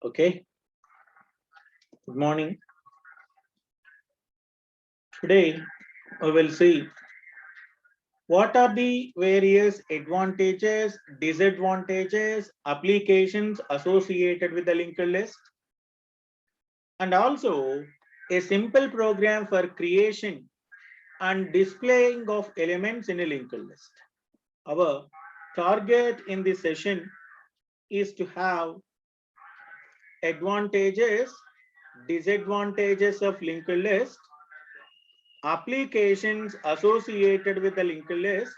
Okay, good morning. Today we will see what are the various advantages, disadvantages, applications associated with the linked list, and also a simple program for creation and displaying of elements in a linked list. Our target in this session is to have advantages, disadvantages of linked list, applications associated with the linked list,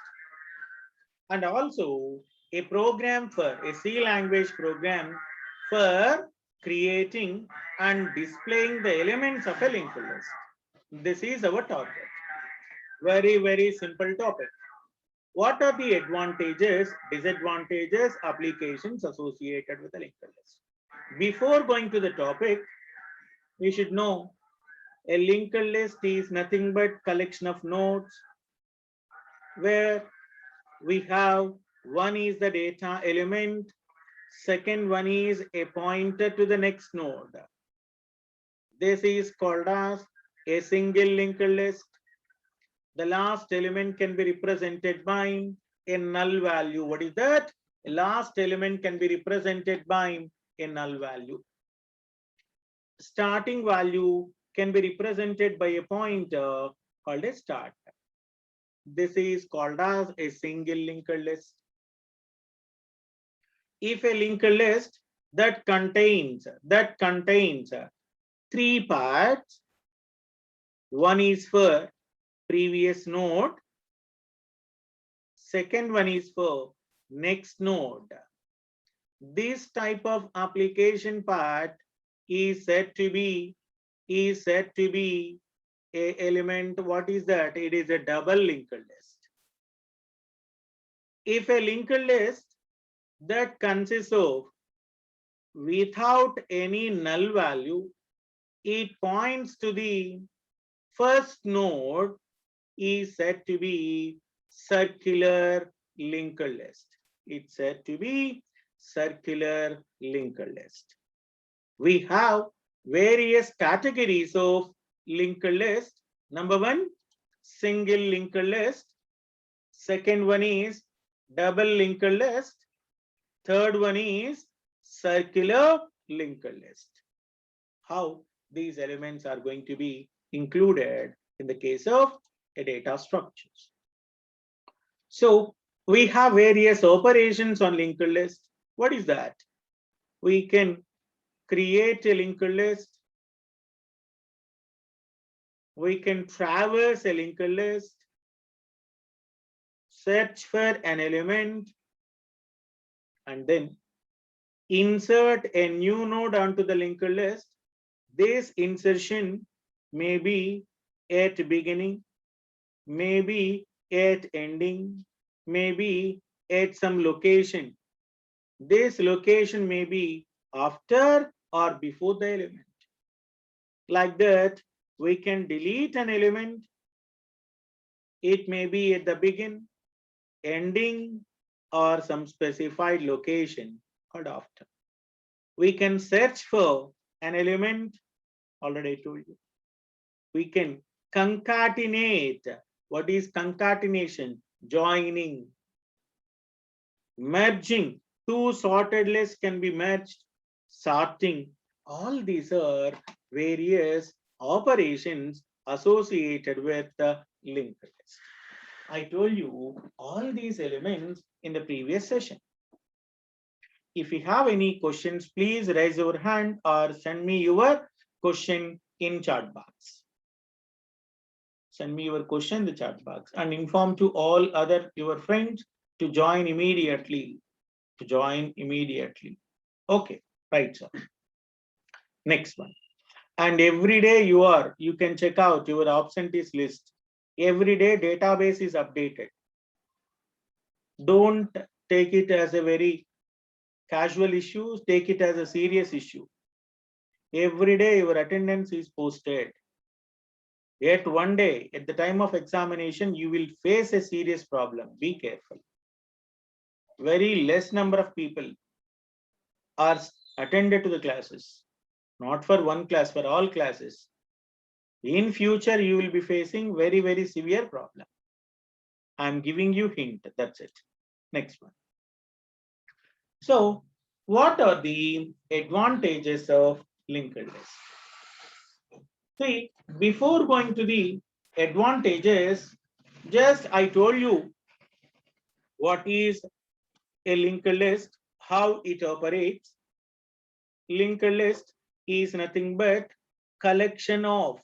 and also a program for a C language program for creating and displaying the elements of a linked list. This is our target. Very simple topic. What are the advantages, disadvantages, applications associated with the linked list? Before going to the topic, we should know a linked list is nothing but collection of nodes where we have one is the data element, second one is a pointer to the next node. This is called as a single linked list. The last element can be represented by a null value. What is that? The last element can be represented by a null value. Starting value can be represented by a pointer called a start. This is called as a single linked list. If a linked list that contains three parts, one is for previous node, second one is for next node. This type of application part is said to be a element. What is that? It is a double linked list. If a linked list that consists of without any null value, it points to the first node, is said to be circular linked list. It's said to be circular linked list. We have various categories of linked list. Number one, single linked list. Second one is double linked list. Third one is circular linked list. How these elements are going to be included in the case of a data structures. So we have various operations on linked list. What is that? We can create a linked list. We can traverse a linked list, search for an element, and then insert a new node onto the linked list. This insertion may be at beginning, maybe at ending, maybe at some location. This location may be after or before the element. Like that, we can delete an element. It may be at the beginning, ending, or some specified location called after. We can search for an element, already told you. We can concatenate. What is concatenation? Joining. Merging. Two sorted lists can be merged. Sorting. All these are various operations associated with the linked list. I told you all these elements in the previous session. If you have any questions, please raise your hand or send me your question in chat box. Send me your question in the chat box and inform to all other your friends to join immediately. Okay, right, sir. Next one. And every day you can check out your absentees list. Every day database is updated. Don't take it as a very casual issue, take it as a serious issue. Every day your attendance is posted. Yet one day, at the time of examination, you will face a serious problem. Be careful. Very less number of people are attended to the classes, not for one class, for all classes. In future, you will be facing very, very severe problem. I'm giving you hint, that's it. Next one. So what are the advantages of linked list? See, before going to the advantages, just I told you what is a linked list, how it operates. Linked list is nothing but collection of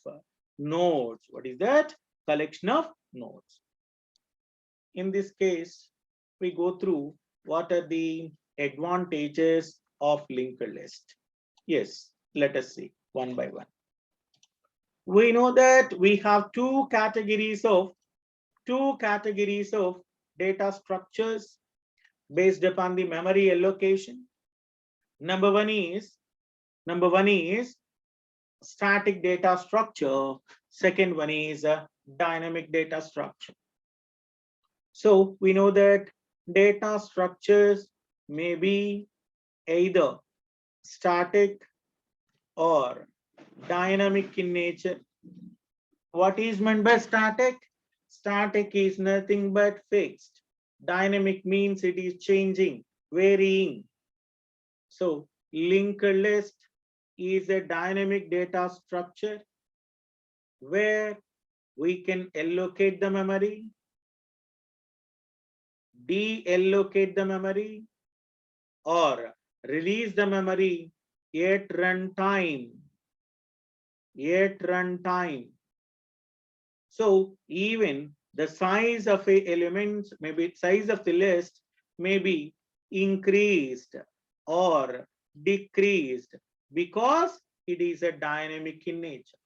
nodes. What is that? Collection of nodes. In this case, we go through what are the advantages of linked list. Yes, let us see one by one. We know that we have two categories of data structures based upon the memory allocation. Number one is static data structure. Second one is a dynamic data structure. So we know that data structures may be either static or dynamic in nature. What is meant by static? Static is nothing but fixed. Dynamic means it is changing, varying. So linked list is a dynamic data structure where we can allocate the memory, deallocate the memory, or release the memory at runtime. So even the size of a element, maybe size of the list may be increased or decreased because it is a dynamic in nature.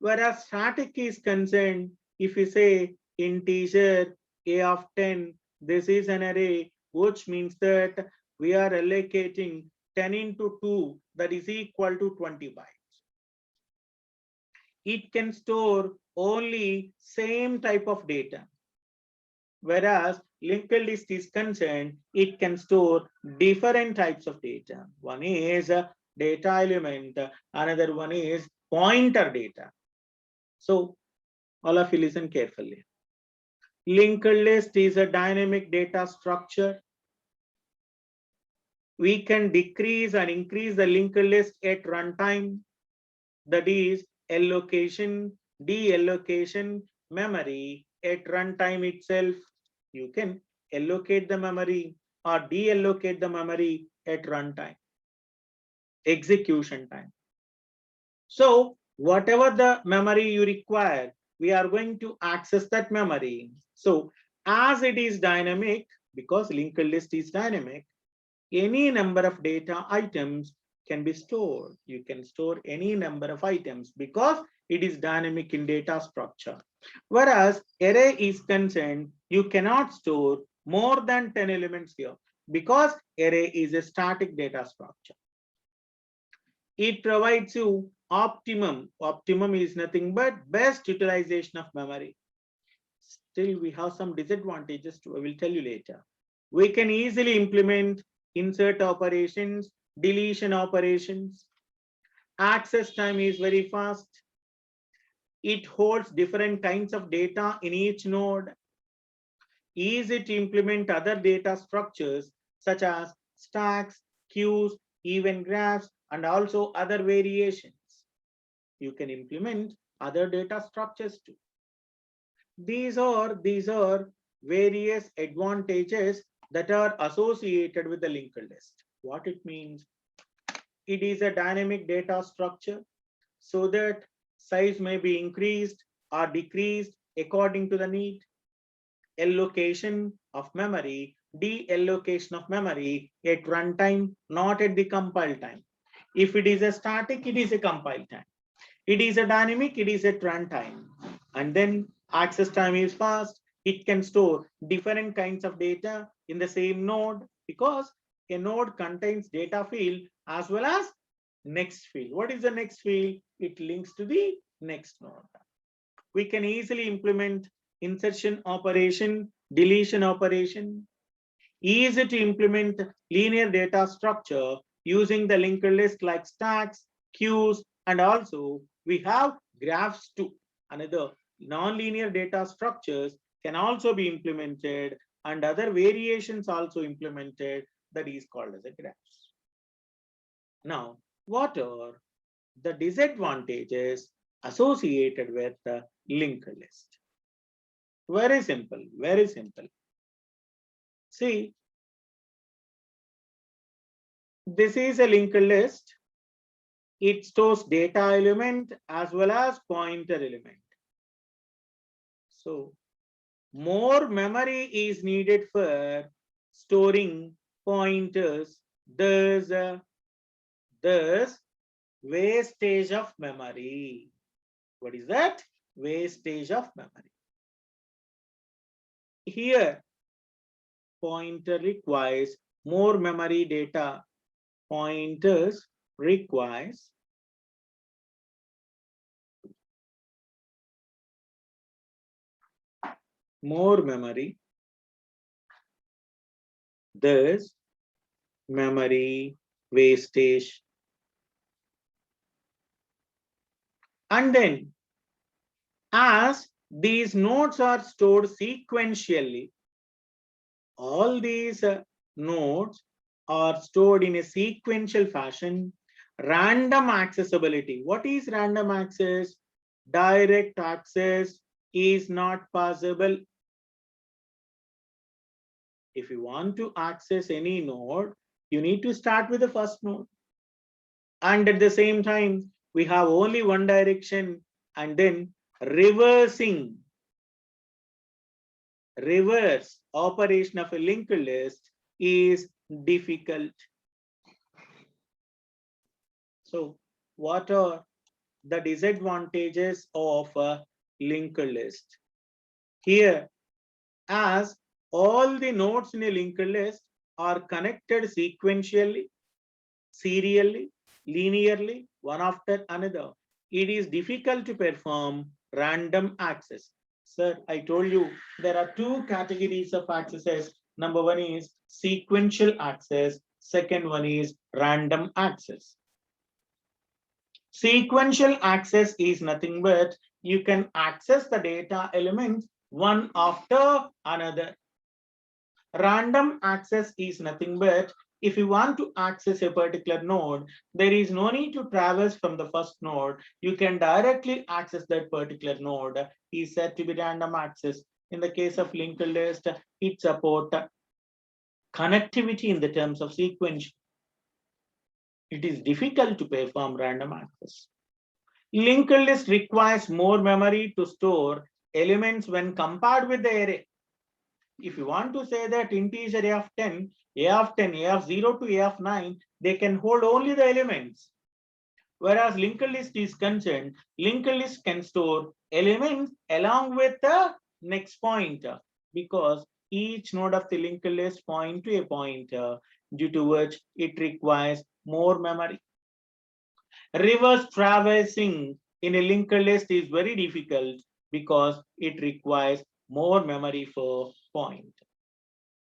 Whereas static is concerned, if you say integer a of 10, this is an array, which means that we are allocating 10 into 2, that is equal to 20 bytes. It can store only same type of data. Whereas linked list is concerned, it can store different types of data. One is a data element, another one is pointer data. So all of you listen carefully. Linked list is a dynamic data structure. We can decrease and increase the linked list at runtime. That is allocation, deallocation, memory at runtime itself. You can allocate the memory or deallocate the memory at runtime, execution time. So whatever the memory you require, we are going to access that memory. So as it is dynamic, because linked list is dynamic, any number of data items can be stored. You can store any number of items because it is dynamic in data structure. Whereas array is concerned, you cannot store more than 10 elements here because array is a static data structure. It provides you optimum. Optimum is nothing but best utilization of memory. Still, we have some disadvantages too. I will tell you later. We can easily implement insert operations, deletion operations. Access time is very fast. It holds different kinds of data in each node. Easy to implement other data structures such as stacks, queues, event graphs, and also other variations. You can implement other data structures too. These are various advantages that are associated with the linked list. What it means? It is a dynamic data structure so that size may be increased or decreased according to the need. Allocation of memory, deallocation of memory at runtime, not at the compile time. If it is a static, it is a compile time. It is a dynamic, it is at runtime. And then access time is fast. It can store different kinds of data in the same node because a node contains data field as well as next field. What is the next field? It links to the next node. We can easily implement insertion operation, deletion operation. Easy to implement linear data structure using the linked list like stacks, queues, and also we have graphs too. Another nonlinear data structures can also be implemented and other variations also implemented, that is called as a graphs. Now, what are the disadvantages associated with the linked list? Very simple, very simple. See, this is a linked list. It stores data element as well as pointer element. So more memory is needed for storing pointers. There's wastage of memory. What is that? Wastage of memory. Here, pointer requires more memory data. Pointers requires more memory. There's memory wastage. And then, as these nodes are stored sequentially, all these nodes are stored in a sequential fashion. Random accessibility. What is random access? Direct access is not possible. If you want to access any node, you need to start with the first node. And at the same time, we have only one direction, and then reverse operation of a linked list is difficult. So what are the disadvantages of a linked list? Here, as all the nodes in a linked list are connected sequentially, serially, linearly, one after another, it is difficult to perform random access. Sir, I told you there are two categories of accesses. Number one is sequential access. Second one is random access. Sequential access is nothing but you can access the data elements one after another. Random access is nothing but if you want to access a particular node, there is no need to traverse from the first node. You can directly access that particular node. Is said to be random access. In the case of linked list, it supports connectivity in the terms of sequence. It is difficult to perform random access. Linked list requires more memory to store elements when compared with the array. If you want to say that integer a of 10, a of 10, a of 0 to a of 9, they can hold only the elements. Whereas linked list is concerned, linked list can store elements along with the next pointer because each node of the linked list point to a pointer, due to which it requires more memory. Reverse traversing in a linked list is very difficult because it requires more memory for point.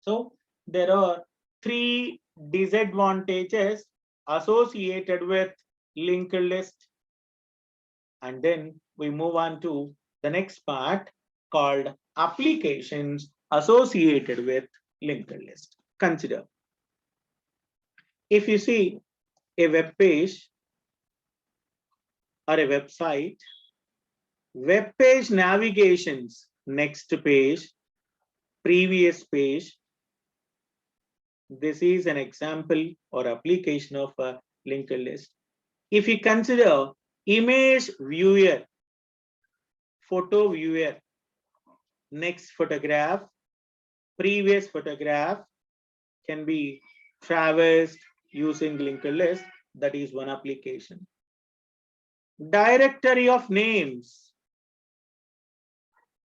So there are three disadvantages associated with linked list. And then we move on to the next part called applications associated with linked list. Consider if you see a web page or a website, web page navigations, next page, previous page. This is an example or application of a linked list. If you consider image viewer, photo viewer, next photograph, previous photograph can be traversed using linked list. That is one application. Directory of names.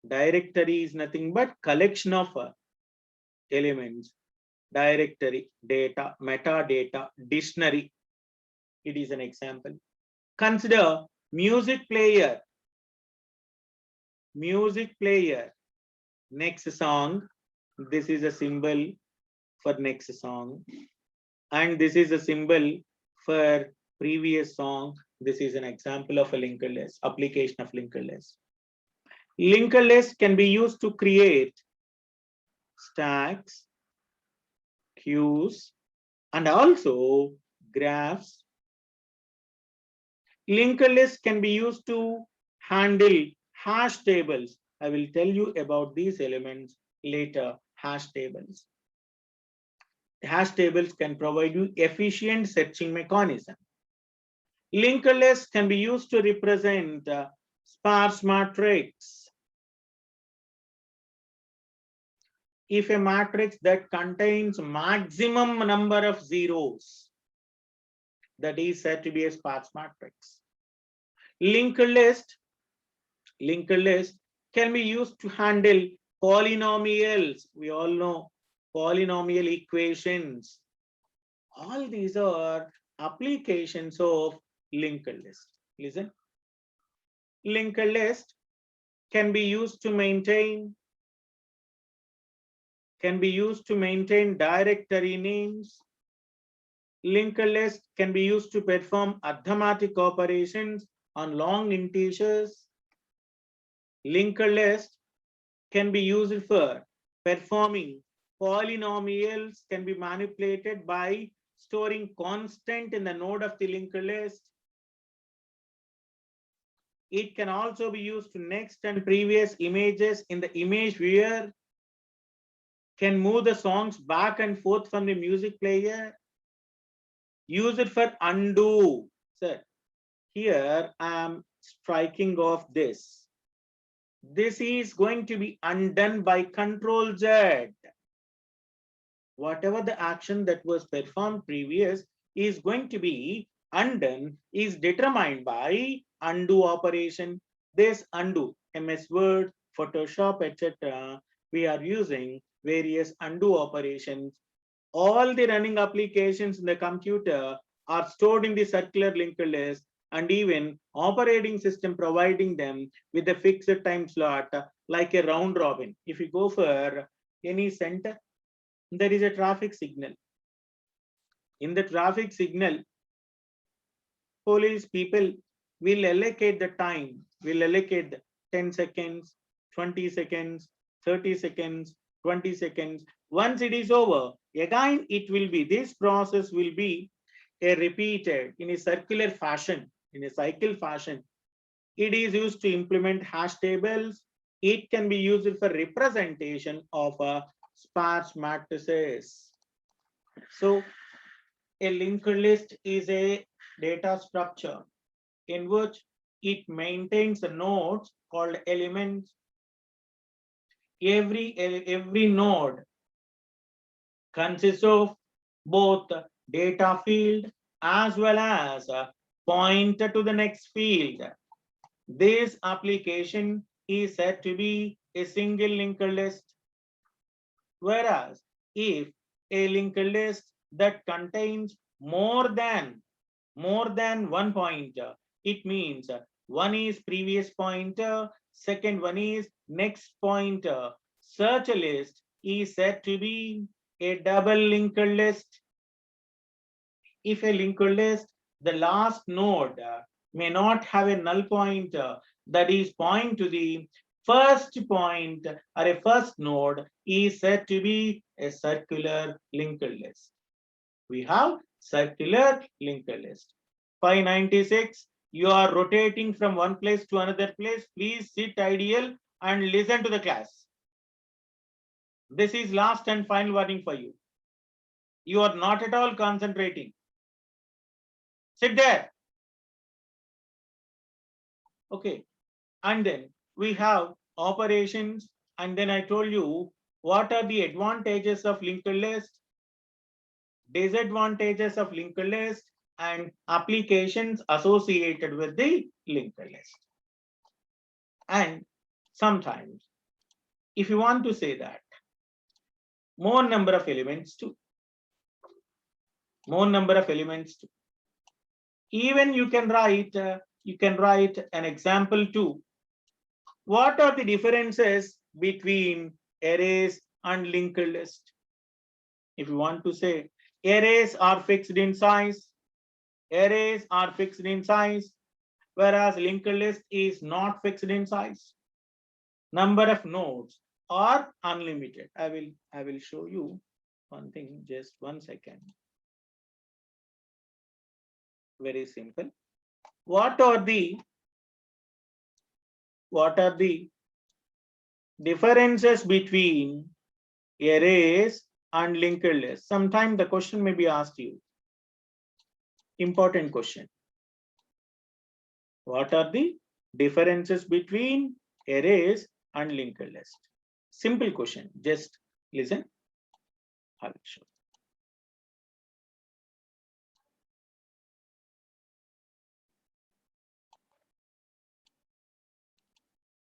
Directory is nothing but collection of elements. Directory, data, metadata, dictionary. It is an example. Consider music player. Music player. Next song. This is a symbol for next song. And this is a symbol for previous song. This is an example of a linked list, application of linked list. Linked list can be used to create stacks, queues, and also graphs. Linked list can be used to handle hash tables. I will tell you about these elements later, hash tables. Hash tables can provide you efficient searching mechanism. Linked list can be used to represent sparse matrix. If a matrix that contains maximum number of zeros, that is said to be a sparse matrix. Linked list can be used to handle polynomials. We all know polynomial equations. All these are applications of linked list. Listen. Linked list can be used to maintain directory names. Linked list can be used to perform arithmetic operations on long integers. Linked list can be used for performing polynomials, can be manipulated by storing constant in the node of the linked list. It can also be used to next and previous images in the image viewer, can move the songs back and forth from the music player, use it for undo. Sir, here I am striking off this. This is going to be undone by Control Z. Whatever the action that was performed previous is going to be undone, is determined by undo operation. This undo, MS Word, Photoshop, etc. We are using various undo operations. All the running applications in the computer are stored in the circular linked list, and even operating system providing them with a fixed time slot like a round robin. If you go for any center, there is a traffic signal. In the traffic signal, police people will allocate the time, will allocate 10 seconds, 20 seconds, 30 seconds, 20 seconds. Once it is over, again it will be, this process will be a repeated in a circular fashion, in a cycle fashion. It is used to implement hash tables. It can be used for representation of sparse matrices. So a linked list is a data structure in which it maintains nodes called elements. Every node consists of both data field as well as a pointer to the next field. This application is said to be a single linked list. Whereas if a linked list that contains more than one pointer, it means one is previous pointer, second one is next pointer. Such a list is said to be a double linked list. If a linked list, the last node may not have a null pointer, that is point to the first point or a first node, is said to be a circular linked list. We have circular linked list. 596, you are rotating from one place to another place. Please sit ideal and listen to the class. This is last and final warning for you. You are not at all concentrating. Sit there. Okay. And then we have operations. And then I told you what are the advantages of linked list, disadvantages of linked list, and applications associated with the linked list. And sometimes, if you want to say that more number of elements too, even you can write an example too. What are the differences between arrays and linked list? If you want to say Arrays are fixed in size. Arrays are fixed in size, whereas linked list is not fixed in size. Number of nodes are unlimited. I will show you one thing, just 1 second. Very simple. What are the differences between arrays and linked lists? Sometimes the question may be asked you. Important question. What are the differences between arrays and linked list? Simple question. Just listen. I will show.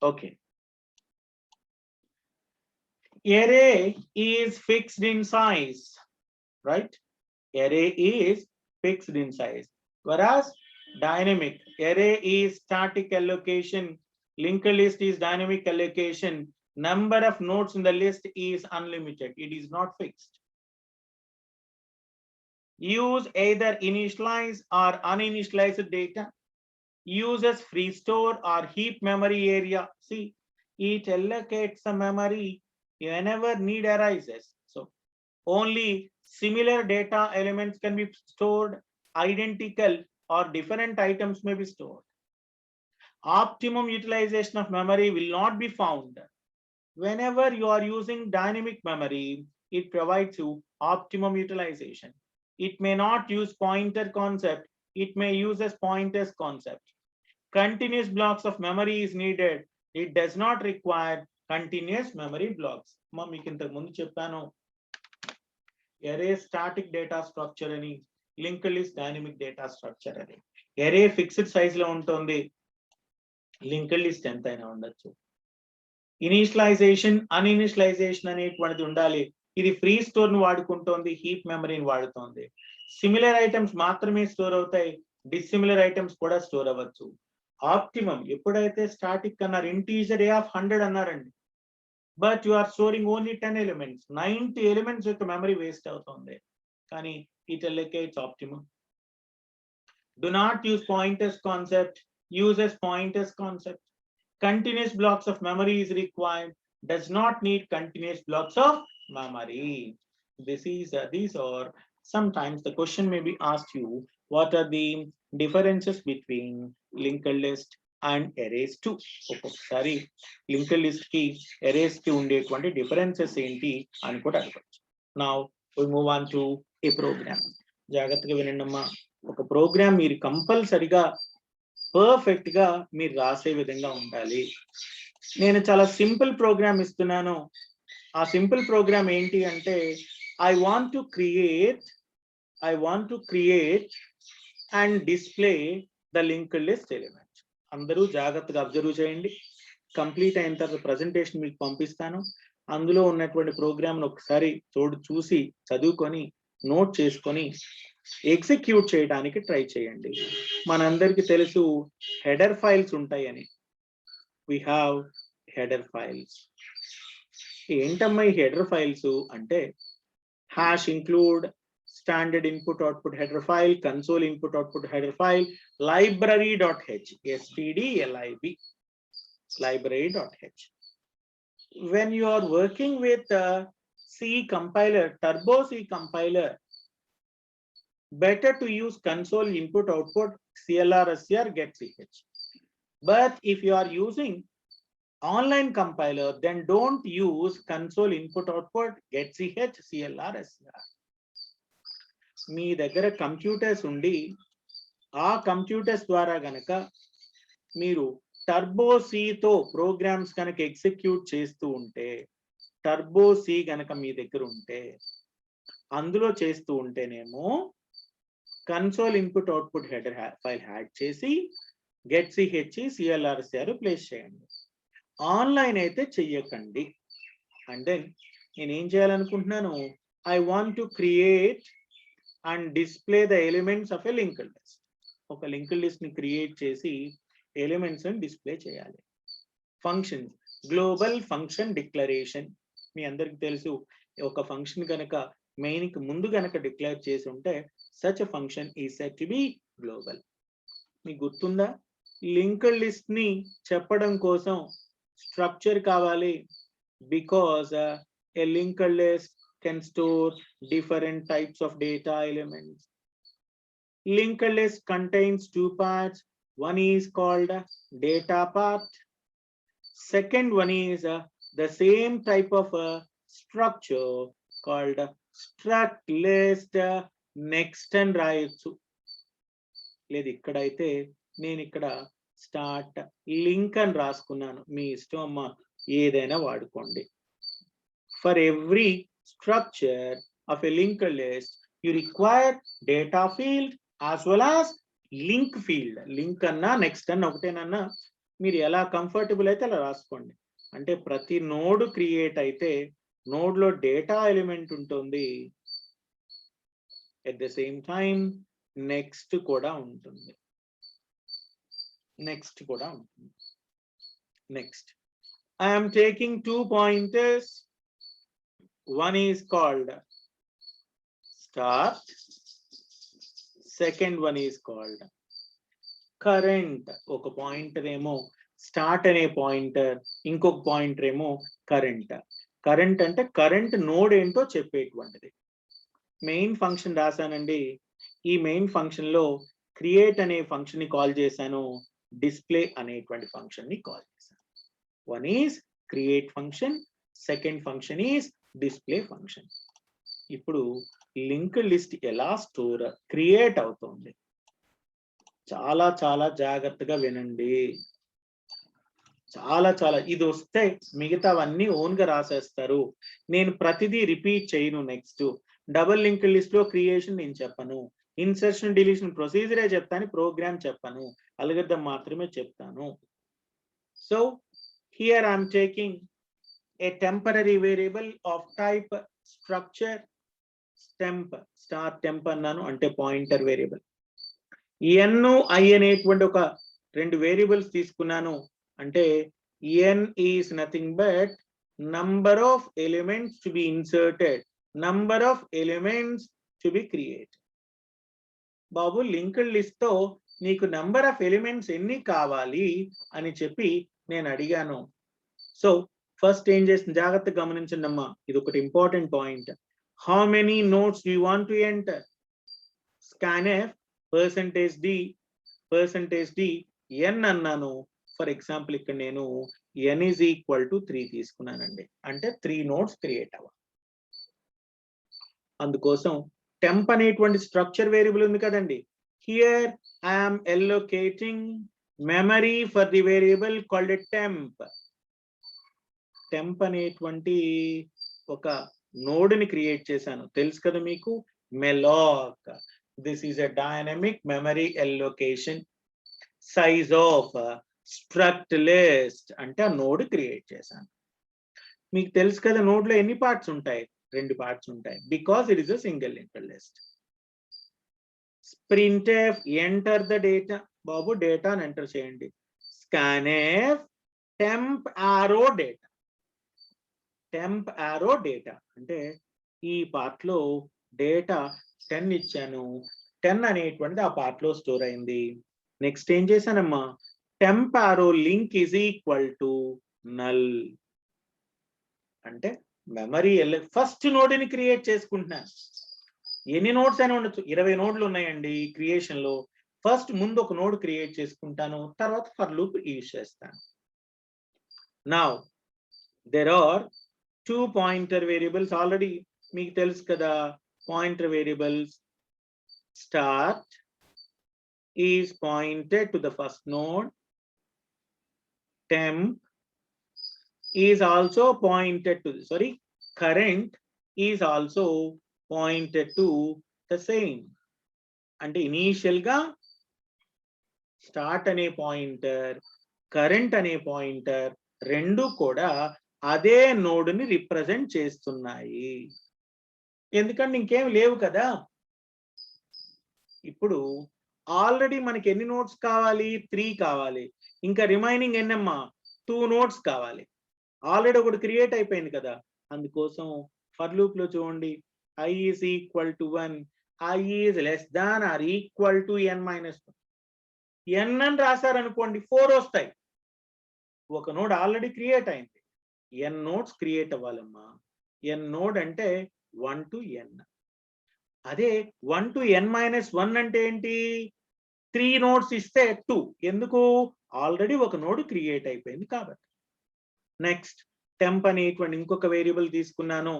Okay. Array is fixed in size, right? Array is fixed in size, whereas dynamic array is static allocation, linked list is dynamic allocation. Number of nodes in the list is unlimited. It is not fixed. Use either initialize or uninitialized data. Uses free store or heap memory area. See, it allocates the memory whenever need arises. So only similar data elements can be stored, identical or different items may be stored. Optimum utilization of memory will not be found. Whenever you are using dynamic memory, it provides you optimum utilization. It may not use pointer concept, it may use as pointers concept. Continuous blocks of memory is needed. It does not require continuous memory blocks. మీకు ఇంతకు ముందు చెప్పాను, array static data structure అని, linked list dynamic data structure అని. array fixed size లో ఉంటుంది, linked list ఎంతైనా ఉండొచ్చు. ఇనిషియలైజేషన్ అన్ఇనిషియలైజేషన్ అనేటువంటిది ఉండాలి. ఇది ఫ్రీ స్టోర్ ను వాడుకుంటోంది, హీప్ మెమరీని వాడుతోంది. సిమిలర్ ఐటమ్స్ మాత్రమే స్టోర్ అవుతాయి, డిస్సిమిలర్ ఐటమ్స్ కూడా స్టోర్ అవ్వచ్చు. ఆప్టిమం ఎప్పుడైతే స్టాటిక్ అన్నారు, ఇంటీజర్ ఏ ఆఫ్ 100 అన్నారండి, but you are storing only 10 elements, 90 elements యొక్క మెమరీ వేస్ట్ అవుతుంది. కానీ it allocates optimum. Do not use pointers concept, uses pointers concept. Continuous blocks of memory is required, does not need continuous blocks of memory. These are sometimes the question may be asked you, what are the differences between linked list and arrays too? Sorry, linked list ki arrays ki ఉండేటువంటి differences ఏంటి అని కూడా అడగవచ్చు. Now we move on to a program. జాగ్రత్తగా వినండమ్మా. ఒక programme మీరు కంపల్సరిగా perfect గా మీరు రాసే విధంగా ఉండాలి. నేను చాలా సింపుల్ ప్రోగ్రామ్ ఇస్తున్నాను. ఆ సింపుల్ ప్రోగ్రామ్ ఏంటి అంటే, I want to create and display the linked list element. అందరూ జాగ్రత్తగా అబ్జర్వ్ చేయండి. కంప్లీట్ అయిన తర్వాత ప్రజెంటేషన్ మీకు పంపిస్తాను. అందులో ఉన్నటువంటి ప్రోగ్రామ్ ఒకసారి చూసి చదువుకొని నోట్ చేసుకొని ఎగ్జిక్యూట్ చేయడానికి ట్రై చేయండి. మనందరికీ తెలుసు హెడర్ ఫైల్స్ ఉంటాయని. we have header files. ఏంటమ్మా ఈ హెడర్ ఫైల్స్ అంటే, hash include, standard input output header file, console input output header file, library.h, stdlib, library.h. when you are working with C compiler, Turbo C compiler, better to use console input output CLR SCR get ch. But if you are using online compiler, then don't use console input output get ch CLR SCR. మీ దగ్గర computers ఉండి ఆ computers ద్వారా గనక మీరు turbo సితో programmes కనుక execute చేస్తూ ఉంటే, turbo C గనక మీ దగ్గర ఉంటే, అందులో చేస్తూ ఉంటేనేమో console input output header file add చేసి గెట్ సిహెచ్ సిఎల్ఆర్సిఆర్ ప్లేస్ చేయండి. ఆన్లైన్ అయితే చెయ్యకండి. అండ్ దెన్ నేనేం చేయాలనుకుంటున్నాను, I want to create and display the elements of a linked list. ఒక లింక్డ్ లిస్ట్ ని క్రియేట్ చేసి ఎలిమెంట్స్ ని డిస్ప్లే చేయాలి. Function, global function declaration. మీ అందరికి తెలుసు, ఒక ఫంక్షన్ కనుక మెయిన్ కి ముందు గనక డిక్లేర్ చేసి ఉంటే such a function is said to be global. మీకు గుర్తుందా, లింక్డ్ లిస్ట్ ని చెప్పడం కోసం స్ట్రక్చర్ కావాలి. Because a linked list can store different types of data elements. Linked list contains two parts. One is called data part. Second one is the same type of structure called struct list. Next and రాయొచ్చు. లేదు ఇక్కడైతే నేను ఇక్కడ start link అని రాసుకున్నాను. మీ ఇష్టం అమ్మా, ఏదైనా వాడుకోండి. For every structure of a linked list, you require data field as well as link field. Link అన్నా నెక్స్ట్ అన్న ఒకటేనన్నా, మీరు ఎలా కంఫర్టబుల్ అయితే అలా రాసుకోండి. అంటే ప్రతి నోడ్ క్రియేట్ అయితే నోడ్ లో డేటా ఎలిమెంట్ ఉంటుంది, at the same time next కూడా ఉంటుంది. Next I am taking 2 pointers. One is called start, second one is called current. ఒక పాయింటర్ ఏమో స్టార్ట్ అనే పాయింటర్, ఇంకొక పాయింటర్ ఏమో కరెంట్. కరెంట్ అంటే కరెంట్ నోడ్ ఏంటో చెప్పేటువంటిది. మెయిన్ ఫంక్షన్ రాశానండి. ఈ మెయిన్ ఫంక్షన్ లో క్రియేట్ అనే ఫంక్షన్ ని కాల్ చేశాను, డిస్ప్లే అనేటువంటి ఫంక్షన్ ని కాల్ చేశాను. One is create function, second function is display function. ఇప్పుడు లింక్డ్ లిస్ట్ ఎలా స్టోర్ క్రియేట్ అవుతుంది, చాలా చాలా జాగ్రత్తగా వినండి. చాలా ఇది వస్తే మిగతావన్నీ ఓన్ గా రాసేస్తారు. నేను ప్రతిదీ రిపీట్ చేయను. నెక్స్ట్ డబుల్ లింక్డ్ లిస్ట్ లో క్రియేషన్ నేను చెప్పను, ఇన్సర్షన్ డిలీషన్ ప్రొసీజరే చెప్తాను, ప్రోగ్రామ్ చెప్పను, అల్గోరిథం మాత్రమే చెప్తాను. So here I'm taking a temporary variable of type structure temp. Start temp అన్నాను అంటే పాయింటర్ వేరియబుల్. n i అనేటువంటి ఒక రెండు వేరియబుల్స్ తీసుకున్నాను అంటే n is nothing but number of elements to be inserted, number of elements to be created. Babu linked list తో నీకు number of elements ఎన్ని కావాలి అని చెప్పి నేను అడిగాను. సో ఫస్ట్ ఏం చేస్తుంది జాగ్రత్తగా గమనించండి అమ్మా, ఇది ఒకటి important point. How many notes you want to enter? scanf %d n అన్నాను. ఫర్ ఎగ్జాంపుల్ ఇక్కడ నేను n is equal to 3 తీసుకున్నానండి, అంటే 3 నోట్స్ క్రియేట్ అవ్వాలి. అందుకోసం టెంప్ అనేటువంటి స్ట్రక్చర్ వేరియబుల్ ఉంది కదండి. Here I'm allocating memory for the variable called temp. Temp అనేటువంటి ఒక నోడ్ ని క్రియేట్ చేశాను, తెలుసు కదా మీకు, malloc. This is a dynamic memory allocation size of struct list అంటే ఆ నోడ్ క్రియేట్ చేశాను. మీకు తెలుసు కదా నోడ్ లో ఎన్ని పార్ట్స్ ఉంటాయి, 2 పార్ట్స్ ఉంటాయి, because it is a single linked list. printf enter the data. బాబు డేటాను ఎంటర్ చేయండి. scanf temp arrow data. Temp arrow data అంటే ఈ పార్ట్ లో డేటా 10 ఇచ్చాను, 10 అనేటువంటిది ఆ పార్ట్ లో స్టోర్ అయింది. నెక్స్ట్ ఏం చేశానమ్మా, temp arrow link is equal to null. అంటే మెమరీ ఫస్ట్ నోడ్ ని క్రియేట్ చేసుకుంటున్నాను. ఎన్ని నోడ్స్ అయినా ఉండొచ్చు, 20 నోడ్లు ఉన్నాయండి క్రియేషన్ లో. ఫస్ట్ ముందు ఒక నోడ్ క్రియేట్ చేసుకుంటాను, తర్వాత ఫర్ లూప్ యూజ్ చేస్తాను. Now there are 2 pointer variables already మీకు తెలుసు కదా. Pointer variables start is pointed to the first node, temp is also pointed to current is also pointed to the same. అంటే initial గా start అనే pointer, current అనే pointer రెండు కూడా అదే నోడ్ ని రిప్రజెంట్ చేస్తున్నాయి. ఎందుకంటే ఇంకేం లేవు కదా. ఇప్పుడు ఆల్రెడీ మనకి ఎన్ని నోట్స్ కావాలి, 3 కావాలి. ఇంకా రిమైనింగ్ ఎన్నమ్మా, 2 నోట్స్ కావాలి. ఆల్రెడీ ఒకటి క్రియేట్ అయిపోయింది కదా. అందుకోసం ఫర్ లూప్ లో చూడండి, I is equal to 1, I is less than or equal to n minus 1. n అని రాశారనుకోండి 4 వస్తాయి. ఒక నోడ్ ఆల్రెడీ క్రియేట్ అయింది. n నోడ్స్ క్రియేట్ అవ్వాలమ్మా. n నోడ్ అంటే 1 to n. అదే 1 to n minus 1 అంటే ఏంటి? 3 నోడ్స్ ఇస్తే 2. ఎందుకు? ఆల్రెడీ ఒక నోడ్ క్రియేట్ అయిపోయింది కాబట్టి. నెక్స్ట్ టెంప్ అనేటువంటి ఇంకొక వేరియబుల్ తీసుకున్నాను.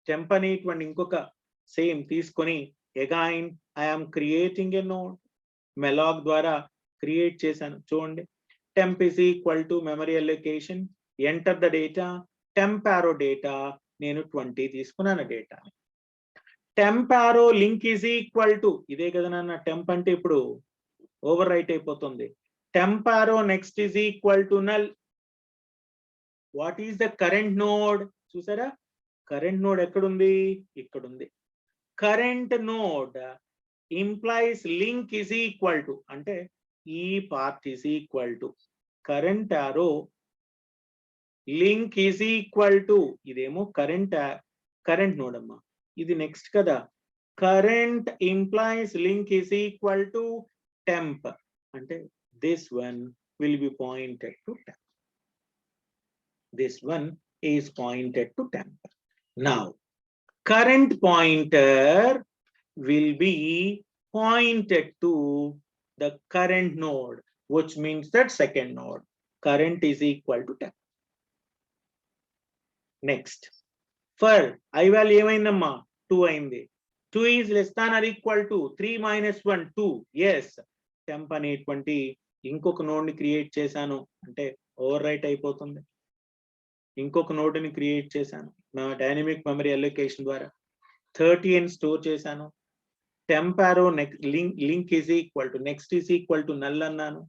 టెంప్ అనేటువంటి ఇంకొక సేమ్ తీసుకొని again I'm creating a node. Malloc ద్వారా క్రియేట్ చేశాను. చూడండి, temp is equal to memory allocation, enter the data, temp arrow data నేను 20 తీసుకున్నాను data. Temp arrow link is equal to, ఇదే కదా నాన్న టెంప్ అంటే ఇప్పుడు ఓవర్ రైట్ అయిపోతుంది. Temp arrow next is equal to null. What is the current node? చూసారా, current node ఎక్కడుంది? ఇక్కడ ఉంది. Current node implies link is equal to, అంటే ఈ part is equal to current arrow link is equal to, ఇదేమో current node అమ్మా, ఇది next కదా. Current implies link is equal to temp, అంటే this one will be pointed to temp. This one is pointed to temp. Now, current pointer will be pointed to the current node, which means that second node. Current is equal to temp. Next, for I value ఏమైందమ్మా 2 అయింది. 2 is less than or equal to 3 minus 1 2. Yes, temp అనేటువంటి ఇంకొక node ని create చేశాను అంటే over right అయిపోతుంది. ఇంకొక node ని క్రియేట్ చేశాను డైనమిక్ మెమరీ అలొకేషన్ ద్వారా. 30 స్టోర్ చేశాను. Temp arrow link is equal to next is equal to null అన్నాను.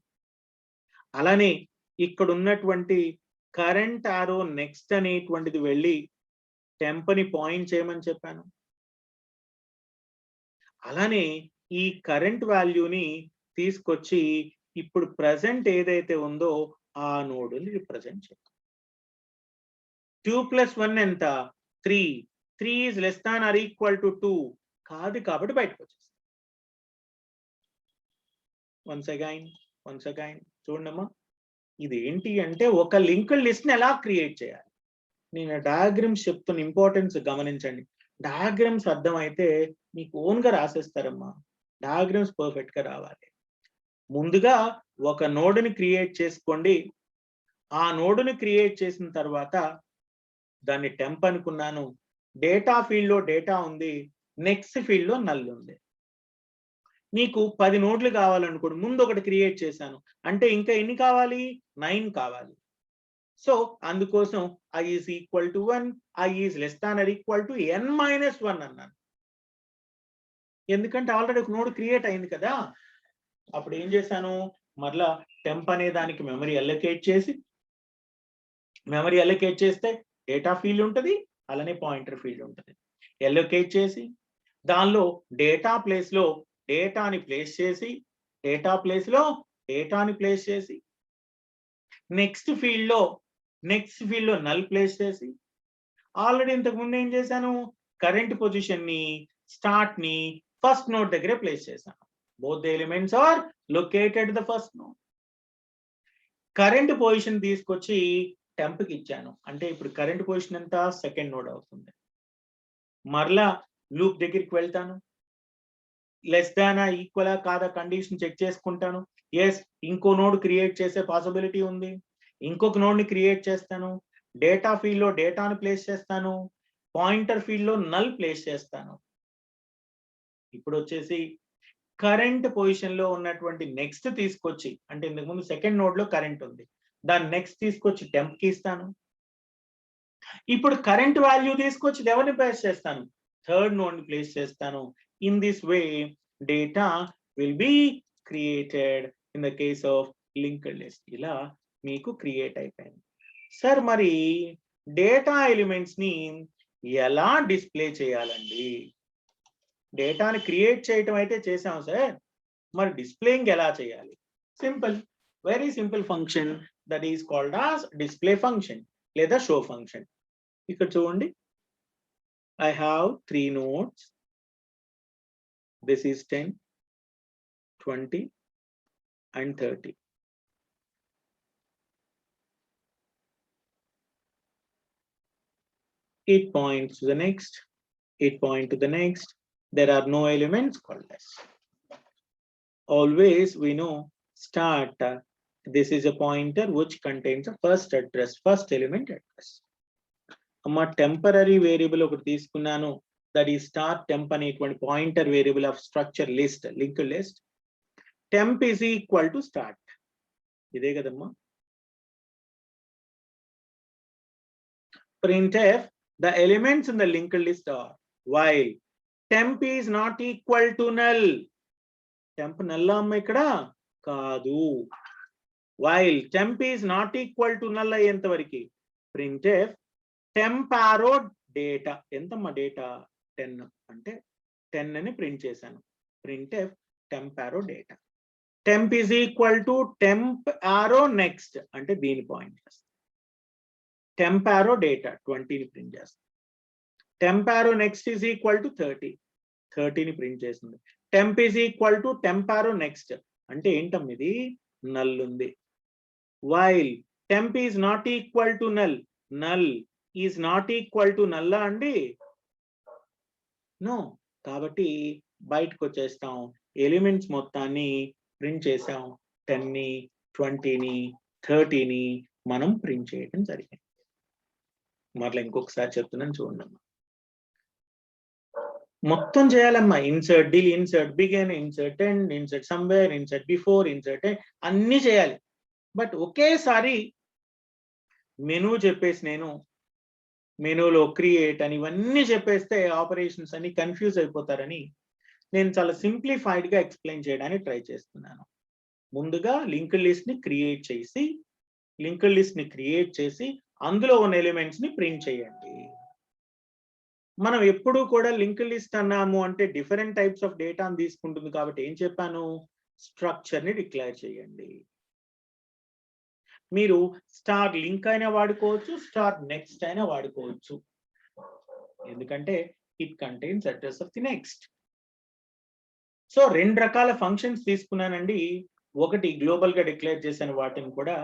అలానే ఇక్కడ ఉన్నటువంటి కరెంట్ ఆరో నెక్స్ట్ అనేటువంటిది వెళ్ళి టెంప్ ని పాయింట్ చేయమని చెప్పాను. అలానే ఈ కరెంట్ వాల్యూని తీసుకొచ్చి ఇప్పుడు ప్రజెంట్ ఏదైతే ఉందో ఆ నోడ్ని రిప్రజెంట్ చేయాలి. 2 plus 1 ఎంత? 3. 3 is less than or equal to 2. కాదు కాబట్టి బయటకు వచ్చేస్తుంది. once again చూడమ్మా, ఇది ఏంటి అంటే ఒక లింక్డ్ లిస్ట్ ని ఎలా క్రియేట్ చేయాలి. నేను డయాగ్రామ్స్ చెప్తున్న ఇంపార్టెన్స్ గమనించండి. డయాగ్రామ్స్ అర్థమైతే మీకు ఓన్ గా రాసేస్తారమ్మా. డయాగ్రామ్స్ పర్ఫెక్ట్ గా రావాలి. ముందుగా ఒక నోడ్ ని క్రియేట్ చేసుకోండి. ఆ నోడ్ ని క్రియేట్ చేసిన తర్వాత దాన్ని టెంప్ అనుకున్నాను. డేటా ఫీల్డ్ లో డేటా ఉంది, నెక్స్ట్ ఫీల్డ్ లో నల్ ఉంది. నీకు 10 నోడ్లు కావాలనుకోండి, ముందు ఒకటి క్రియేట్ చేశాను అంటే ఇంకా ఎన్ని కావాలి? 9 కావాలి. సో అందుకోసం I is equal to 1, I is less than or equal to n minus 1 అన్నాను. ఎందుకంటే ఆల్రెడీ ఒక నోడ్ క్రియేట్ అయింది కదా. అప్పుడు ఏం చేశాను, మరలా టెంప్ అనే దానికి మెమరీ అలొకేట్ చేస్తే డేటా ఫీల్డ్ ఉంటుంది, అలానే పాయింటర్ ఫీల్డ్ ఉంటుంది. అలొకేట్ చేసి దానిలో డేటా ప్లేస్ లో డేటాని ప్లేస్ చేసి నెక్స్ట్ ఫీల్డ్ లో నల్ ప్లేస్ చేసి, ఆల్రెడీ ఇంతకు ముందు ఏం చేశాను, కరెంట్ పొజిషన్ ని స్టార్ట్ ని ఫస్ట్ నోడ్ దగ్గరే ప్లేస్ చేశాను. Both the elements are located the first node. Current position తీసుకొచ్చి టెంప్ కి ఇచ్చాను అంటే ఇప్పుడు కరెంట్ పొజిషన్ ఎంత? సెకండ్ నోడ్ అవుతుంది. మరలా లూప్ దగ్గరికి వెళ్తాను. లెస్ దాన్ ఈక్వల్ కాదా కండిషన్ చెక్ చేసుకుంటాను. ఎస్, ఇంకో నోడ్ క్రియేట్ చేసే పాసిబిలిటీ ఉంది. ఇంకొక నోడ్ ని క్రియేట్ చేస్తాను. డేటా ఫీల్డ్ లో డేటాను ప్లేస్ చేస్తాను. పాయింటర్ ఫీల్డ్ లో నల్ ప్లేస్ చేస్తాను. ఇప్పుడు వచ్చేసి కరెంట్ పొజిషన్ లో ఉన్నటువంటి నెక్స్ట్ తీసుకొచ్చి, అంటే ఇంతకు ముందు సెకండ్ నోడ్ లో కరెంట్ ఉంది, దాన్ని నెక్స్ట్ తీసుకొచ్చి టెంప్ కి ఇస్తాను. ఇప్పుడు కరెంట్ వాల్యూ తీసుకొచ్చి ఎవరిని ప్లేస్ చేస్తాను? థర్డ్ నోడ్ ని ప్లేస్ చేస్తాను. In this way data will be created in the case of linked list. ఇలా మీకు క్రియేట్ అయిపోయింది. సార్ మరి డేటా ఎలిమెంట్స్ ని ఎలా డిస్ప్లే చేయాలండి? డేటాని క్రియేట్ చేయటం అయితే చేసాం సార్, మరి డిస్ప్లేయింగ్ ఎలా చేయాలి? Simple, very simple function that is called as display function లేదా షో ఫంక్షన్. ఇక్కడ చూడండి, I have 3 nodes. This is 10, 20 and 30. It points to the next, it points to the next. There are no elements called as. Always we know start. This is a pointer which contains a first address, first element address. అమ్మ temporary variable ఒకటి తీసుకున్నాను, that ఈ star temp అనేటువంటి pointer variable of structure list, link list. Temp is equal to start, ఇదే కదమ్మా. printf the elements in the linked list are while temp is not equal to null. temp null అమ్మ ఇక్కడ కాదు. while temp is not equal to null అయ్యేంత వరకు printf temp arrow data ఎంతమ్మా data 10 అంటే 10 అని ప్రింట్ చేశాను. printf temp arrow data temp is equal to temp arrow next అంటే దీని పాయింట్ చేస్తాను. temp arrow data 20 ని ప్రింట్ చేస్తాను. temp arrow next is equal to 30, 30 ని ప్రింట్ చేస్తుంది. temp is equal to temp arrow next అంటే ఏంటమ్మ ఇది null ఉంది. while temp is not equal to null, null is not equal to null అండి, no. కాబట్టి బయటకు వచ్చేస్తాం, ఎలిమెంట్స్ మొత్తాన్ని ప్రింట్ చేసాం. 10 ని 20 ని 30 ని మనం ప్రింట్ చేయడం జరిగింది. మరలా ఇంకొకసారి చెప్తున్నాను చూడండి. మొత్తం చేయాలమ్మా, ఇన్సర్ట్ డిల్, insert begin, insert end, insert somewhere, insert before, insert అన్ని చేయాలి. బట్ ఒకేసారి మెనూ చెప్పేసి నేను మెనూలో క్రియేట్ అని ఇవన్నీ చెప్పేస్తే ఆపరేషన్స్ అన్ని కన్ఫ్యూజ్ అయిపోతారని నేను చాలా సింప్లిఫైడ్ గా ఎక్స్ప్లెయిన్ చేయడానికి ట్రై చేస్తున్నాను. ముందుగా లింక్ లిస్ట్ ని క్రియేట్ చేసి అందులో ఉన్న ఎలిమెంట్స్ ని ప్రింట్ చేయండి. మనం ఎప్పుడు కూడా లింక్ లిస్ట్ అన్నాము అంటే డిఫరెంట్ టైప్స్ ఆఫ్ డేటాను తీసుకుంటుంది కాబట్టి ఏం చెప్పాను, స్ట్రక్చర్ ని డిక్లేర్ చేయండి. మీరు స్టార్ లింక్ అయినా వాడుకోవచ్చు, స్టార్ నెక్స్ట్ అయినా వాడుకోవచ్చు, ఎందుకంటే it contains address of the next. So 2 రకాల ఫంక్షన్స్ తీసుకున్నానండి. ఒకటి గ్లోబల్ గా డిక్లేర్ చేసిన వాటిని కూడా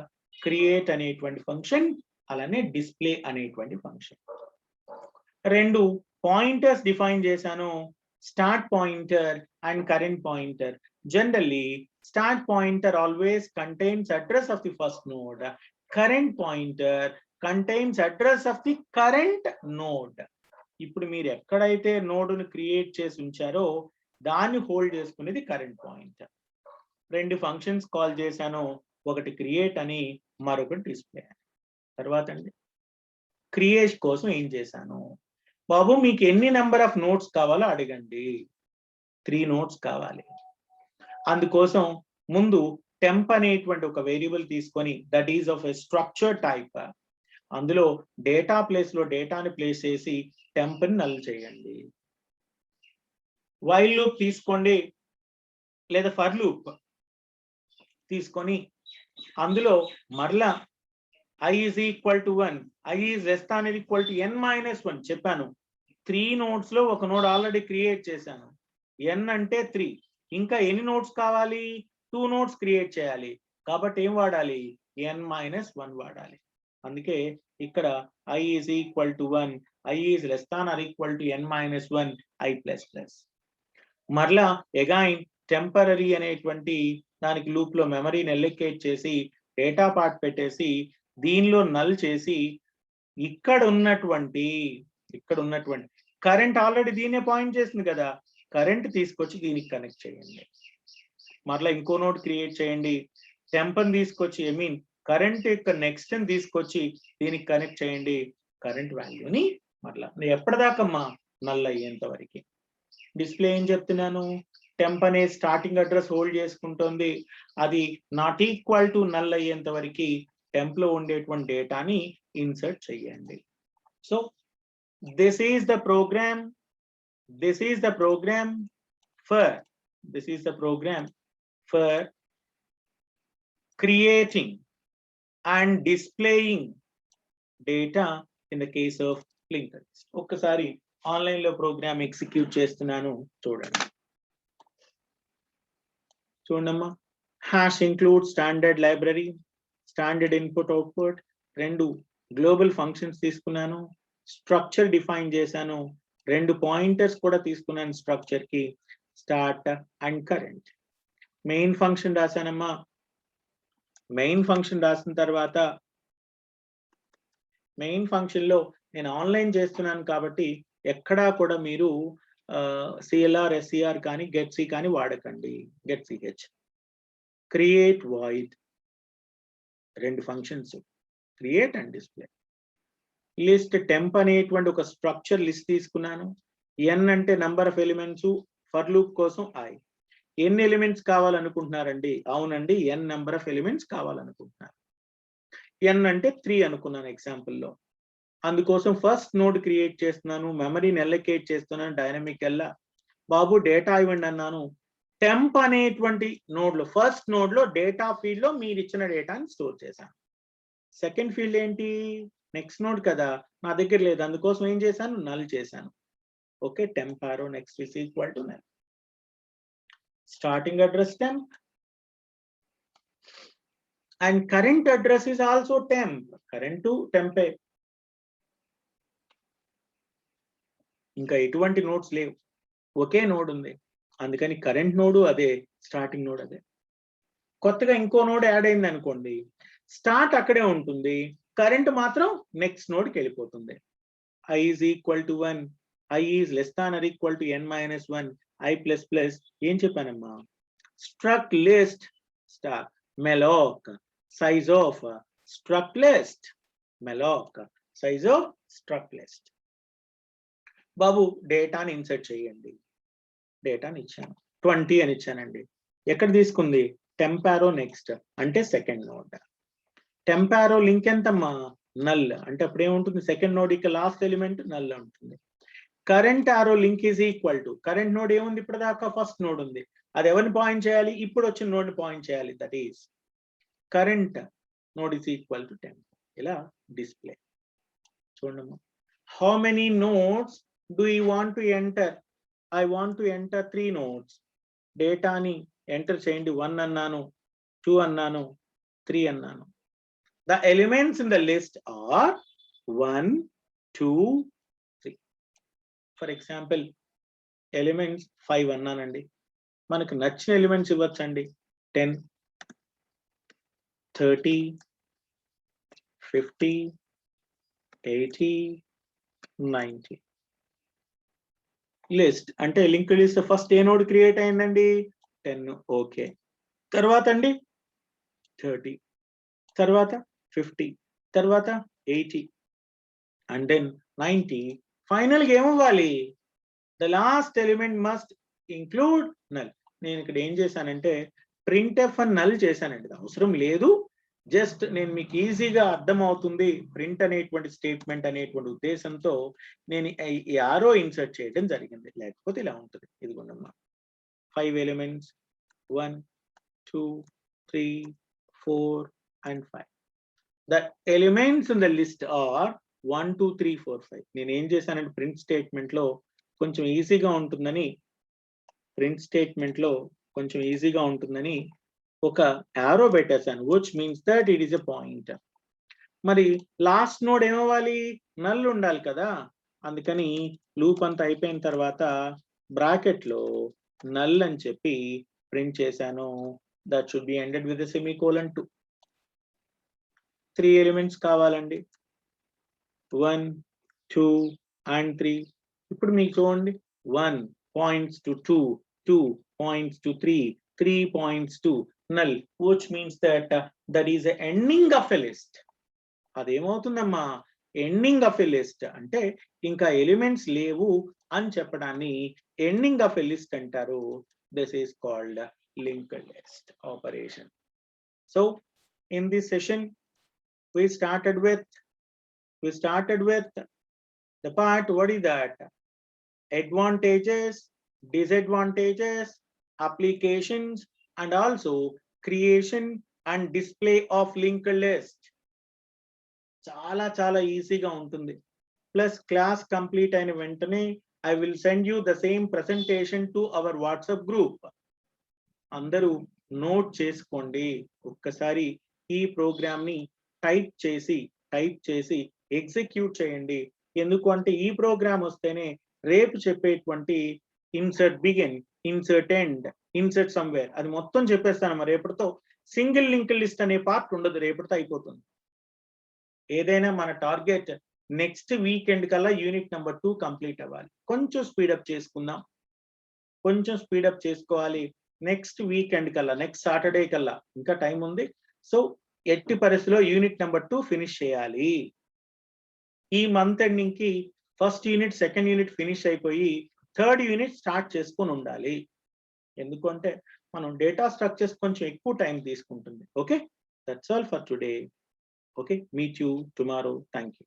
క్రియేట్ అనేటువంటి ఫంక్షన్, అలానే డిస్ప్లే అనేటువంటి ఫంక్షన్. 2 పాయింటర్స్ డిఫైన్ చేశాను, start pointer and current pointer. Generally, start pointer always contains address of the first node. Current pointer contains address of the current node. ఇప్పుడు మీరు ఎక్కడైతే నోడ్ను క్రియేట్ చేసి ఉంచారో దాన్ని హోల్డ్ చేసుకునేది కరెంట్ పాయింటర్. 2 ఫంక్షన్స్ కాల్ చేశాను, ఒకటి క్రియేట్ అని, మరొకటి డిస్ప్లే. తర్వాత అండి క్రియేట్ కోసం ఏం చేశాను, బాబు మీకు ఎన్ని నెంబర్ ఆఫ్ నోట్స్ కావాలో అడగండి. 3 నోట్స్ కావాలి. అందుకోసం ముందు టెంప్ అనేటువంటి ఒక వేరియబుల్ తీసుకొని, that is of a structure type, అందులో డేటా ప్లేస్ లో డేటాని ప్లేస్ చేసి టెంప్ ని నల్ చేయండి. వైల్ లూప్ తీసుకోండి లేదా ఫర్ లూప్ తీసుకొని అందులో మరలా i is equal to 1, i is less than or equal to n minus 1 చెప్పాను. 3 నోడ్స్ లో ఒక నోడ్ ఆల్రెడీ క్రియేట్ చేశాను, n అంటే 3. ఇంకా ఎన్ని నోడ్స్ కావాలి, 2 నోడ్స్ క్రియేట్ చేయాలి కాబట్టి ఏం వాడాలి, n-1 వాడాలి. అందుకే ఇక్కడ i is equal to 1, i is less than or equal to n-1, i plus plus. మరలా అగైన్ టెంపరరీ అనేటువంటి దానికి లూప్ లో మెమరీని ఎలొకేట్ చేసి డేటా పార్ట్ పెట్టేసి దీనిలో నల్ చేసి ఇక్కడ ఉన్నటువంటి కరెంట్ ఆల్రెడీ దీనే పాయింట్ చేసింది కదా, కరెంట్ తీసుకొచ్చి దీనికి కనెక్ట్ చేయండి. మరలా ఇంకో నోడ్ క్రియేట్ చేయండి, టెంపర్ తీసుకొచ్చి కరెంట్ యొక్క నెక్స్ట్ తీసుకొచ్చి దీనికి కనెక్ట్ చేయండి. కరెంట్ వాల్యూని మరలా ఎప్పటిదాకమ్మా నల్ అయ్యేంత వరకు. డిస్ప్లే ఏం చెప్తున్నాను, టెంప్ అనే స్టార్టింగ్ అడ్రస్ హోల్డ్ చేసుకుంటుంది, అది నాట్ ఈక్వల్ టు నల్ అయ్యేంత వరకు టెంప్ లో ఉండేటువంటి డేటాని ఇన్సర్ట్ చేయండి. So this is the program for creating and displaying data in the case of linked list. ఒక్కసారి ఆన్లైన్ లో ప్రోగ్రామ్ ఎగ్జిక్యూట్ చేస్తున్నాను చూడండి. చూడమ్మా, hash include standard library, standard input output, 2 global functions తీసుకున్నాను, స్ట్రక్చర్ డిఫైన్ చేశాను, 2 pointers కూడా తీసుకున్నాను structure కి, start and current. Main function రాశానమ్మా. మెయిన్ ఫంక్షన్ రాసిన తర్వాత మెయిన్ ఫంక్షన్ లో నేను ఆన్లైన్ చేస్తున్నాను కాబట్టి ఎక్కడా కూడా మీరు సిఎల్ఆర్ ఎస్సిఆర్ కానీ గెట్ సి కానీ వాడకండి. Get CH. Create void, 2 functions, create and display. List temp అనేటువంటి ఒక స్ట్రక్చర్ లిస్ట్ తీసుకున్నాను. ఎన్ అంటే number of elements, for loop కోసం ఐ. ఎన్ని ఎలిమెంట్స్ కావాలనుకుంటున్నారండి? అవునండి, ఎన్ నెంబర్ ఆఫ్ ఎలిమెంట్స్ కావాలనుకుంటున్నారు. ఎన్ అంటే 3 అనుకున్నాను ఎగ్జాంపుల్లో. అందుకోసం ఫస్ట్ నోడ్ క్రియేట్ చేస్తున్నాను, మెమరీని ఎల్లకేట్ చేస్తున్నాను, డైనమిక్ ఎల్లా. బాబు డేటా ఇవ్వండి అన్నాను. టెంప్ అనేటువంటి నోడ్ లో, ఫస్ట్ నోడ్ లో డేటా ఫీల్డ్ లో మీరు ఇచ్చిన డేటాని స్టోర్ చేశాను. సెకండ్ ఫీల్డ్ ఏంటి? నెక్స్ట్ నోడ్ కదా, నా దగ్గర లేదు, అందుకోసం ఏం చేశాను? నల్ చేశాను. Okay, temp arrow next is equal to null. Starting address temp and current address is also temp. Current టెంపే, ఇంకా ఎటువంటి నోడ్స్ లేవు, ఒకే నోడ్ ఉంది, అందుకని కరెంట్ నోడు అదే, స్టార్టింగ్ నోడ్ అదే. కొత్తగా ఇంకో నోడ్ యాడ్ అయింది అనుకోండి, స్టార్ట్ అక్కడే ఉంటుంది, కరెంట్ మాత్రం నెక్స్ట్ నోడ్కి వెళ్ళిపోతుంది. I is equal to 1, i is less than or equal to n-1, i plus plus. ఏం చెప్పానమ్మా? Struct list star malloc size of struct list, malloc size of struct list. బాబు డేటాని insert చేయండి. డేటాని ఇచ్చాను, 20 అని ఇచ్చానండి. ఎక్కడ తీసుకుంది? టెంప్ ఆరో నెక్స్ట్ అంటే second node. Temp arrow link ఎంతమ్మా? నల్. అంటే అప్పుడు ఏముంటుంది? సెకండ్ నోడ్ ఇక లాస్ట్ ఎలిమెంట్ నల్ ఉంటుంది. Current arrow link is equal to, current node ఏముంది ఇప్పుడు దాకా? ఫస్ట్ నోడ్ ఉంది, అది ఎవరిని పాయింట్ చేయాలి? ఇప్పుడు వచ్చిన నోడ్ పాయింట్ చేయాలి. That is current node is equal to temp. ఇలా డిస్ప్లే చూడమ్మా. How many nodes do you want to enter? I want to enter 3 nodes. డేటాని ఎంటర్ చేయండి. 1 అన్నాను, 2 అన్నాను, 3 అన్నాను. The elements in the list are 1, 2, 3. For example, elements 5 అన్నానండి. మనకు నచ్చిన ఎలిమెంట్స్ ఇవ్వచ్చండి. 10, 30, 50, 80, 90. లిస్ట్ అంటే లింక్ లిస్ట్ ఫస్ట్ ఏ నోడ్ క్రియేట్ అయిందండి? 10. ఓకే, తర్వాత అండి 30, తర్వాత 50, తర్వాత 80 అండ్ దెన్ 90. ఫైనల్ గా ఏమవ్వాలి? The last element must include null. నేను ఇక్కడ ఏం చేశానంటే ప్రింట్ఎఫ్ అని నల్ చేశానండి. అవసరం లేదు, జస్ట్ నేను మీకు ఈజీగా అర్థం అవుతుంది ప్రింట్ అనేటువంటి స్టేట్మెంట్ అనేటువంటి ఉద్దేశంతో నేను ఈ ఆరో ఇన్సర్ట్ చేయడం జరిగింది. లేకపోతే ఇలా ఉంటుంది. ఇదిగోండమ్మా, 5 elements, 1, 2, 3, 4 and 5. The elements in the list are 1, 2, 3, 4, 5. నేను ఏం చేశానంటే ప్రింట్ స్టేట్మెంట్ లో కొంచెం ఈజీగా ఉంటుందని ఒక యారో పెట్టేశాను, which means that it is a pointer. మరి లాస్ట్ నోడ్ ఏమవ్వాలి? నల్ ఉండాలి కదా, అందుకని లూప్ అంతా అయిపోయిన తర్వాత బ్రాకెట్ లో నల్ అని చెప్పి ప్రింట్ చేశాను. That should be ended with semicolon 2. 3 elements కావాలండి, 1, 2 and 3. ఇప్పుడు మీకు చూడండి, 1 points to 2, 2 points to 3, 3 points to null, which means that that is the ending of a list. అదేమవుతుందమ్మా? ఎండింగ్ ఆఫ్ ఎ లిస్ట్ అంటే ఇంకా ఎలిమెంట్స్ లేవు అని చెప్పడాన్ని ఎండింగ్ ఆఫ్ ఎ లిస్ట్ అంటారు. This is called linked list operation. So in this session we started with the part, what is that? Advantages, disadvantages, applications, and also creation and display of linked list. చాలా ఈజీగా ఉంటుంది. Plus class complete అయిన వెంటనే I will send you the same presentation to our WhatsApp group. అందరూ note చేసుకోండి. ఒక్కసారి ఈ programme ని టైప్ చేసి ఎగ్జిక్యూట్ చేయండి. ఎందుకు అంటే ఈ ప్రోగ్రామ్ వస్తేనే రేపు చెప్పేటువంటి insert begin, insert end, insert somewhere అది మొత్తం చెప్పేస్తాను. రేపటితో సింగిల్ లింక్ లిస్ట్ అనే పార్ట్ ఉండదు, రేపటితో అయిపోతుంది. ఏదైనా మన టార్గెట్ నెక్స్ట్ వీకెండ్ కల్లా యూనిట్ నెంబర్ 2 కంప్లీట్ అవ్వాలి. కొంచెం స్పీడప్ చేసుకుందాం, కొంచెం స్పీడప్ చేసుకోవాలి. నెక్స్ట్ వీకెండ్ కల్లా, నెక్స్ట్ సాటర్డే కల్లా ఇంకా టైం ఉంది. సో ఎట్టి పరిస్థితిలో యూనిట్ నెంబర్ 2 ఫినిష్ చేయాలి. ఈ మంత్ ఎండింగ్ కి first unit, second unit finish అయిపోయి థర్డ్ యూనిట్ స్టార్ట్ చేసుకొని ఉండాలి. ఎందుకంటే మనం డేటా స్ట్రక్చర్స్ కొంచెం ఎక్కువ టైం తీసుకుంటుంది. Okay, that's all for today. Okay, meet you tomorrow. Thank you.